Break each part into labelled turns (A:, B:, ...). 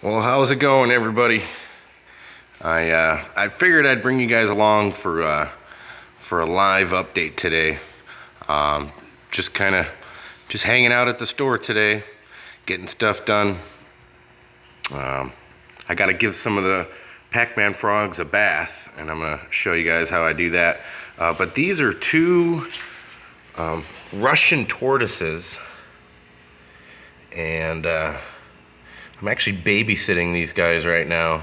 A: Well, how's it going, everybody? I figured I'd bring you guys along for a live update today. Just hanging out at the store today, getting stuff done. I got to give some of the Pac-Man frogs a bath, and I'm gonna show you guys how I do that. But these are two Russian tortoises, and I'm actually babysitting these guys right now.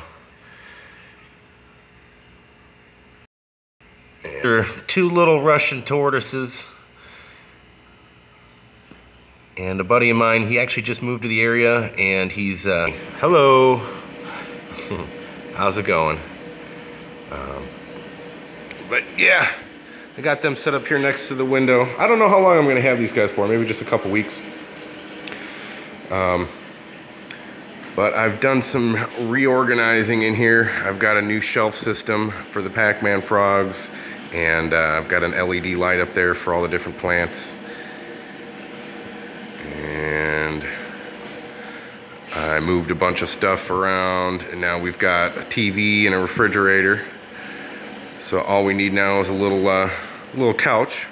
A: They're two little Russian tortoises. And a buddy of mine, he actually just moved to the area, and he's, hello. How's it going? But yeah, I got them set up here next to the window. I don't know how long I'm gonna have these guys for, maybe just a couple weeks. But I've done some reorganizing in here. I've got a new shelf system for the Pac-Man frogs, and I've got an LED light up there for all the different plants. And I moved a bunch of stuff around, and now we've got a TV and a refrigerator. So all we need now is a little couch.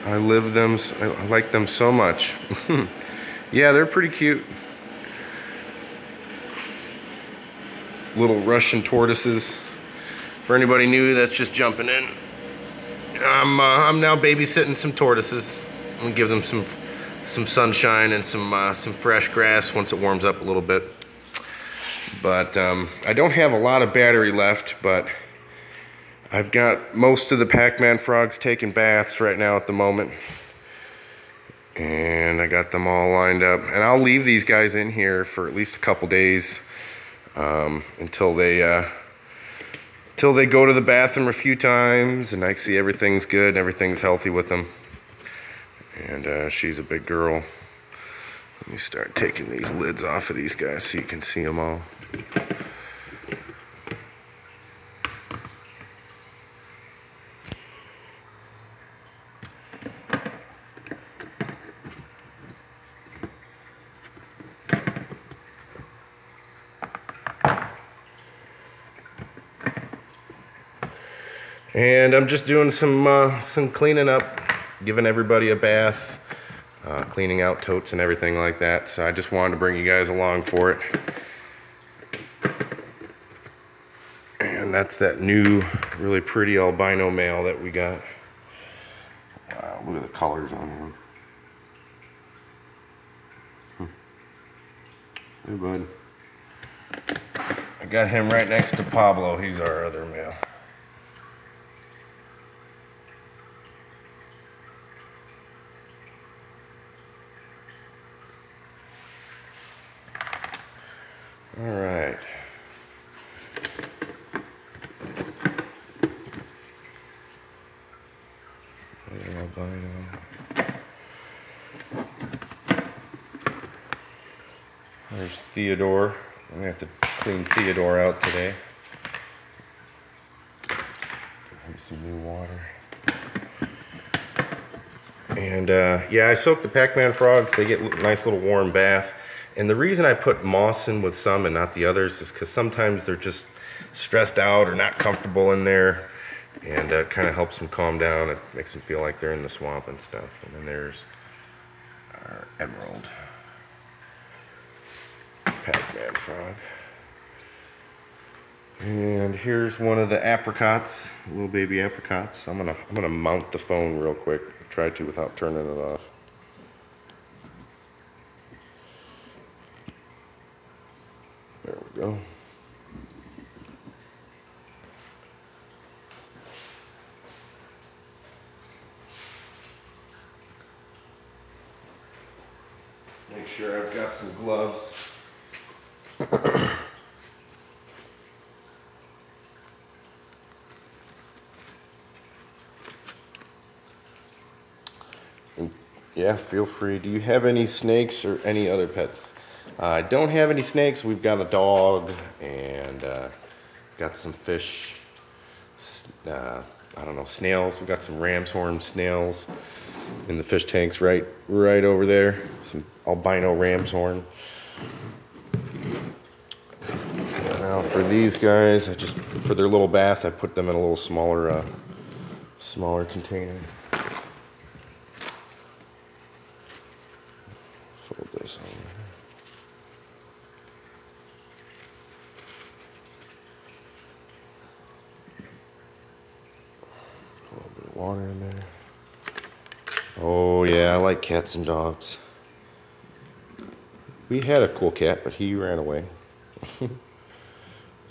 A: I like them so much. Yeah, they're pretty cute. Little Russian tortoises. For anybody new that's just jumping in, I'm now babysitting some tortoises. I'm gonna give them some sunshine and some fresh grass once it warms up a little bit. But I don't have a lot of battery left, but I've got most of the Pac-Man frogs taking baths right now at the moment. And I got them all lined up. And I'll leave these guys in here for at least a couple days until they go to the bathroom a few times and I see everything's good and everything's healthy with them. And she's a big girl. Let me start taking these lids off of these guys so you can see them all. And I'm just doing some cleaning up, giving everybody a bath, cleaning out totes and everything like that. So I just wanted to bring you guys along for it. And that's that new, really pretty albino male that we got. Wow, look at the colors on him. Hey, bud. I got him right next to Pablo. He's our other male. All right. There's Theodore. I'm gonna have to clean Theodore out today. Give him some new water. And yeah, I soak the Pac-Man frogs. They get a nice little warm bath. And the reason I put moss in with some and not the others is because sometimes they're just stressed out or not comfortable in there. And it kind of helps them calm down. It makes them feel like they're in the swamp and stuff. And then there's our emerald Pac-Man frog. And here's one of the apricots, little baby apricots. I'm gonna mount the phone real quick. Try to without turning it off. There we go. Make sure I've got some gloves. And yeah, feel free. Do you have any snakes or any other pets? I don't have any snakes. We've got a dog and got some fish. I don't know, snails. We've got some ram's horn snails in the fish tanks right over there. Some albino ram's horn. Now for these guys, for their little bath, I put them in a little smaller container. Fold this over. A little bit of water in there. Oh yeah, I like cats and dogs. We had a cool cat, but he ran away.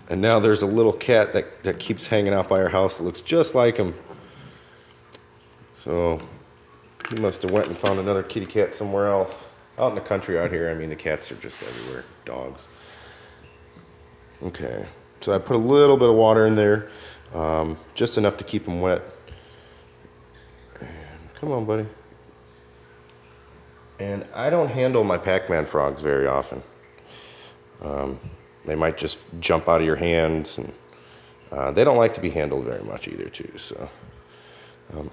A: And now there's a little cat that keeps hanging out by our house that looks just like him. So he must have went and found another kitty cat somewhere else. Out in the country out here, I mean, the cats are just everywhere. Dogs. Okay, so I put a little bit of water in there, just enough to keep them wet. And come on, buddy. And I don't handle my Pac-Man frogs very often. They might just jump out of your hands, and they don't like to be handled very much either, too. So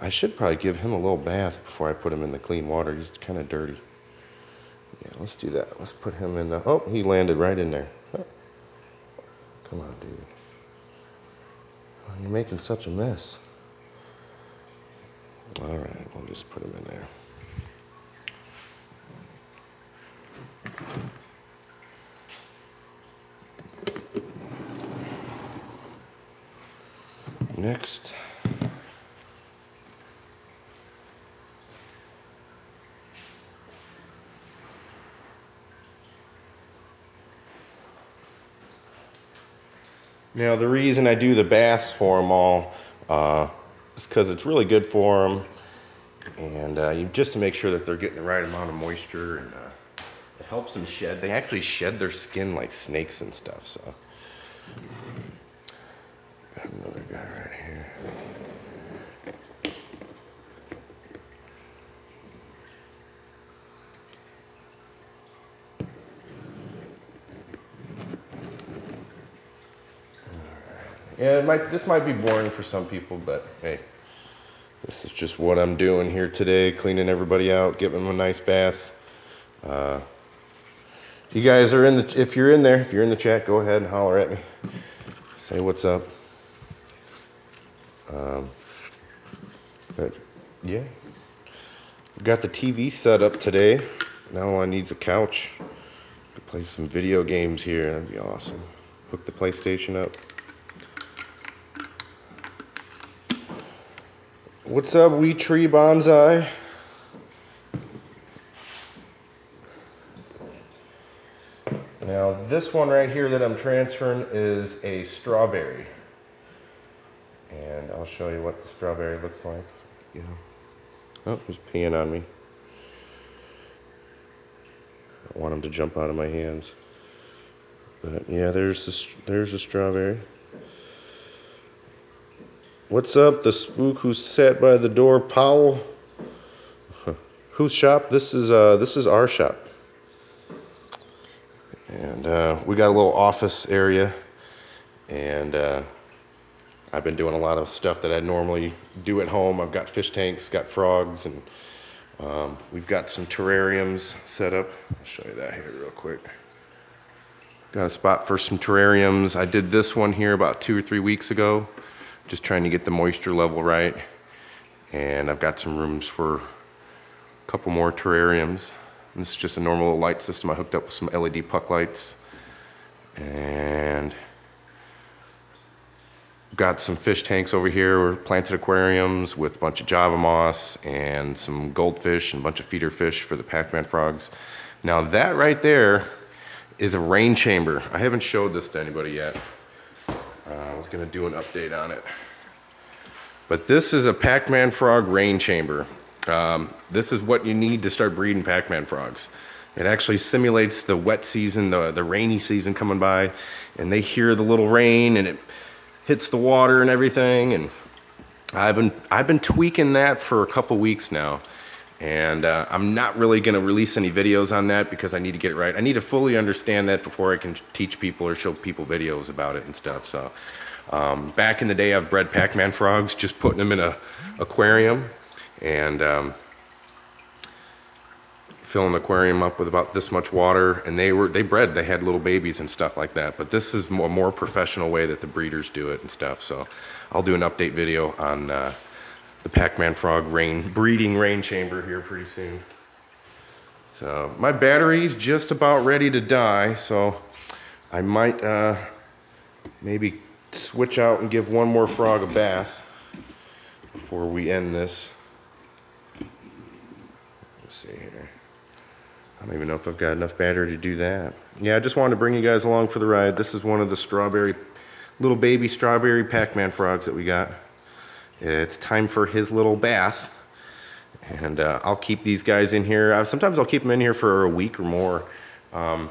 A: I should probably give him a little bath before I put him in the clean water. He's kind of dirty. Yeah, let's do that. Let's put him in the... Oh, he landed right in there. Oh. Come on, dude. Oh, you're making such a mess. All right, we'll just put him in there. Next. Now the reason I do the baths for them all is because it's really good for them, and just to make sure that they're getting the right amount of moisture, and it helps them shed. They actually shed their skin like snakes and stuff. So got another guy right here. Yeah, this might be boring for some people, but hey, this is just what I'm doing here today, cleaning everybody out, giving them a nice bath. You guys are if you're in the chat, go ahead and holler at me. Say what's up. But yeah, we've got the TV set up today. Now all I need is a couch to play some video games here. That'd be awesome. Hook the PlayStation up. What's up, Wee Tree Bonsai? Now, this one right here that I'm transferring is a strawberry. And I'll show you what the strawberry looks like. Yeah. Oh, he's peeing on me. I want him to jump out of my hands. But yeah, there's the strawberry. What's up, the spook who sat by the door, Powell? Whose shop? This is our shop. And we got a little office area, and I've been doing a lot of stuff that I normally do at home. I've got fish tanks, got frogs, and we've got some terrariums set up. I'll show you that here real quick. Got a spot for some terrariums. I did this one here about 2 or 3 weeks ago, just trying to get the moisture level right. And I've got some rooms for a couple more terrariums. This is just a normal little light system. I hooked up with some LED puck lights. And got some fish tanks over here. We're planted aquariums with a bunch of Java moss and some goldfish and a bunch of feeder fish for the Pac-Man frogs. Now that right there is a rain chamber. I haven't showed this to anybody yet. I was gonna do an update on it. But this is a Pac-Man frog rain chamber. This is what you need to start breeding Pac-Man frogs. It actually simulates the wet season, the rainy season coming by, and they hear the little rain and it hits the water and everything. And I've been tweaking that for a couple weeks now. And I'm not really gonna release any videos on that because I need to get it right. I need to fully understand that before I can teach people or show people videos about it and stuff. So back in the day, I've bred Pac-Man frogs, just putting them in an aquarium. And fill an aquarium up with about this much water, and they bred, they had little babies and stuff like that. But this is a more professional way that the breeders do it and stuff. So I'll do an update video on the Pac-Man frog breeding rain chamber here pretty soon. So my battery's just about ready to die, so I might maybe switch out and give one more frog a bath before we end this. Let's see here. I don't even know if I've got enough battery to do that. Yeah, I just wanted to bring you guys along for the ride. This is one of the little baby strawberry Pac-Man frogs that we got. It's time for his little bath. And I'll keep these guys in here. Sometimes I'll keep them in here for a week or more. And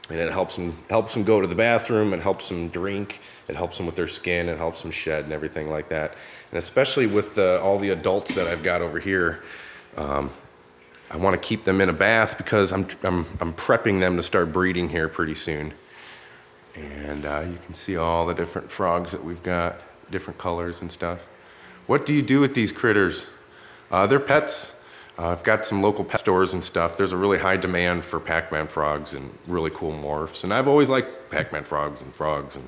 A: it helps them go to the bathroom. It helps them drink. It helps them with their skin. It helps them shed and everything like that. And especially with all the adults that I've got over here, I want to keep them in a bath because I'm prepping them to start breeding here pretty soon. And you can see all the different frogs that we've got, different colors and stuff. What do you do with these critters? They're pets. I've got some local pet stores and stuff. There's a really high demand for Pac-Man frogs and really cool morphs. And I've always liked Pac-Man frogs and,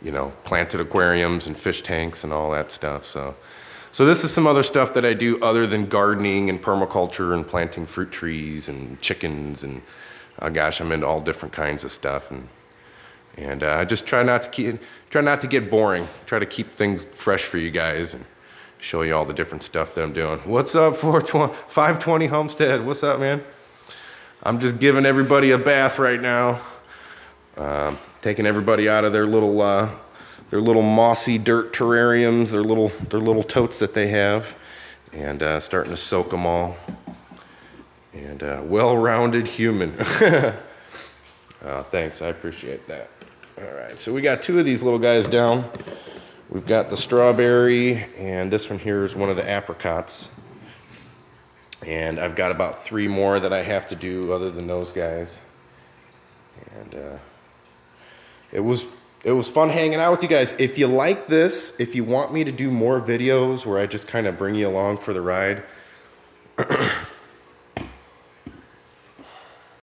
A: you know, planted aquariums and fish tanks and all that stuff. So this is some other stuff that I do other than gardening and permaculture and planting fruit trees and chickens and, gosh, I'm into all different kinds of stuff. And I just try not to get boring. Try to keep things fresh for you guys and show you all the different stuff that I'm doing. What's up, 520 Homestead? What's up, man? I'm just giving everybody a bath right now. Taking everybody out of their little mossy dirt terrariums, their little totes that they have, and starting to soak them all. And well-rounded human. Thanks, I appreciate that. All right, so we got two of these little guys down. We've got the strawberry, and this one here is one of the apricots. And I've got about 3 more that I have to do other than those guys. And it was fun hanging out with you guys. If you like this, if you want me to do more videos where I just kind of bring you along for the ride,